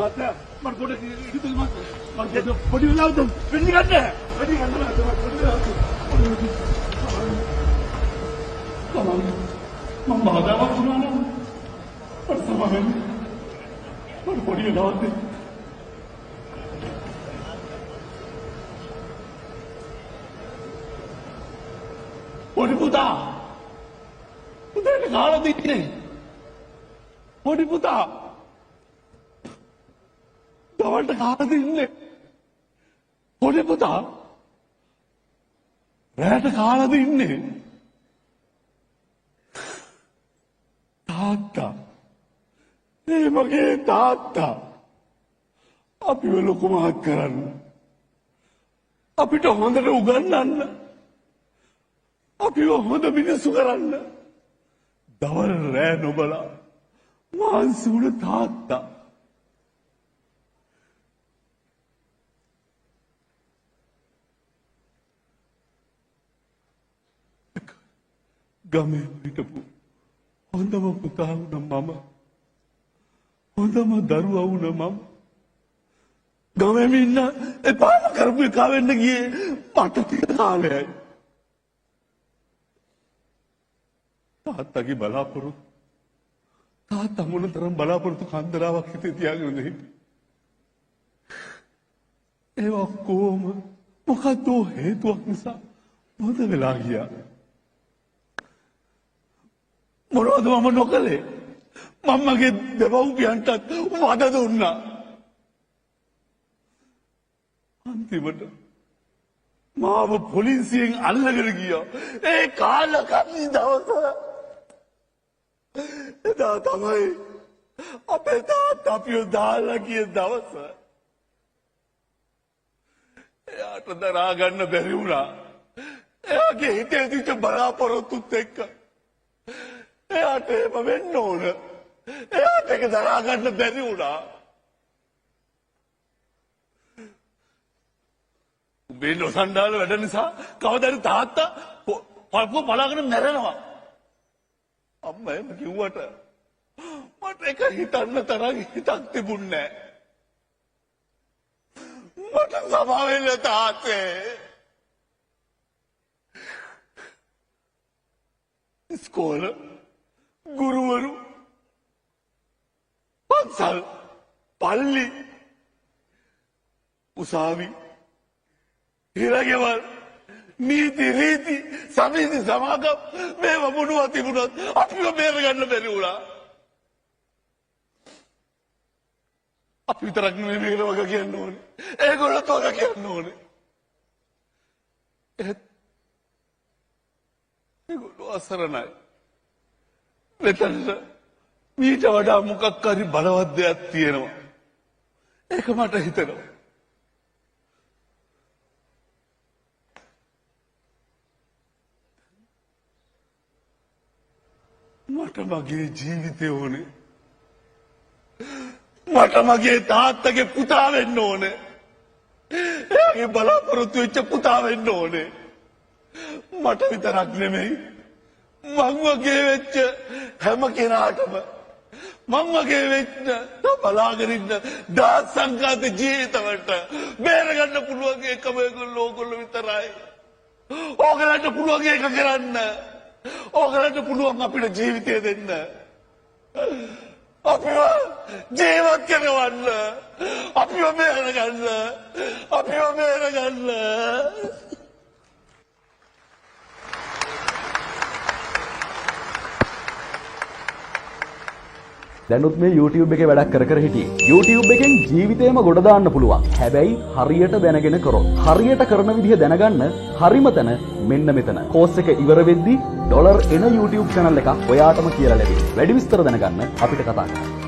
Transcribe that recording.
මට පොඩි ඉතින් මම පොඩි වෙලාවද වෙන්නේ ගන්න. වැඩි ගන්න පොඩි වෙලාවද. මම බාධාවක් වුණා නම් මට සමාවෙන්න. මට පොඩි වෙලාවද. පොඩි පුතා. පුතාට කාලා දෙන්නේ. පොඩි පුතා. දවල්ට කාලා දෙන්නේ. පොඩි පුතා. රැට කාලා දෙන්නේ. තාත්තා. ඒ මගේ තාත්තා. අපිව ලොකු මහත් කරන්න. අපිට හොඳට උගන්වන්න. අපිව හොඳ මිනිස්සු කරන්න. දවල් රෑ නොබලා මහන්සි වුණ තාත්තා. ගමේ හිටපු හොඳම පුතා වුණ මම, හොඳම දරුවා වුණ මම, ගමේම ඉන්න එපාම කරපු එකා වෙන්න ගියේ මට ටික කාලයයි. තාත්තගේ බලාපොරොත්තු, තාත්තා මොනතරම් බලාපොරොත්තු කන්දරාවක් හිතේ තියාගෙන හිටියේ. ඒවා කොහොම මොකද හේතුවක් නිසා මොකද වෙලා ගියා. මොනවද මම නොකළේ? මම්මගේ දෙව්පියන්ටත් වද දුන්නා. අන්තිමට මාව පොලිසියෙන් අල්ලගෙන ගියා. ඒ කාලකන්ණි දවස. එදා තමයි අපේ තාත්තා අපිව දාලා ගිය දවස. එයාට දරා ගන්න බැරි වුණා. එයාගේ හිතේ තිබ්බ බලාපොරොත්තුත් එක්ක. එයාට එහෙම වෙන්න ඕන. එයාට ඒක දරා ගන්න බැරි වුණා. උඹේ නොසන්ඩාල වැඩ නිසා කවදාද තාත්තා පල්පුව පලාගෙන මැරෙනවා. අම්මා එහෙම කිව්වට මට ඒක හිතන්න තරම් හිතක් තිබුණේ නැහැ. මට සමා වෙන්න තාත්තේ. ඉස්කෝලේ ගුරුවරු, පන්සල්, පල්ලි, උසාවි, හිරගෙවල්, නීති රීති, සමිති සමාගම් මේව මොනවා තිබුණත් අපිව බේරගන්න බැරි වුණා. අපි විතරක් නෙමෙයි මේකට වග කියන්න ඕනේ. ඒගොල්ලොත් වග කියන්න ඕනේ. ඒගොල්ලෝ අසරණයි. මෙතනට මීට වඩා මොකක් හරි බලවත් දෙයක් තියෙනවා. ඒක මට හිතෙනවා. මට මගේ ජීවිතය ඕනේ. මට මගේ තාත්තගේ පුතා වෙන්න ඕනේ. එයාගේ බලාපොරොත්තු වෙච්ච පුතා වෙන්න ඕනේ. මට විතරක් නෙමෙයි, මං වගේ වෙච්ච හැම කෙනාටම, මං වගේ වෙච්ච බලාගෙන ඉන්න දාස් සංඝාත ජීවිතවලට බේරගන්න පුළුවන් එකම ඕගොල්ලෝ විතරයි. ඕගලන්ට පුළුවන් ඒක කරන්න. ඕගලන්ට පුළුවන් අපිට ජීවිතය දෙන්න. අපිව ජීවත් කරවන්න. අපිව බේරගන්න. අපිව බේරගන්න. දැනුත් මේ YouTube එකේ වැඩක් කර හිටියේ. YouTube එකෙන් ජීවිතේම ගොඩ දාන්න පුළුවන්. හැබැයි හරියට දැනගෙන කරොත්. හරියට කරන විදිහ දැනගන්න හරිම තැන මෙන්න මෙතන. කෝස් එක ඉවර වෙද්දී ඩොලර් එන YouTube channel එකක් ඔයාටම කියලා ලැබෙයි. වැඩි විස්තර දැනගන්න අපිට කතා කරන්න.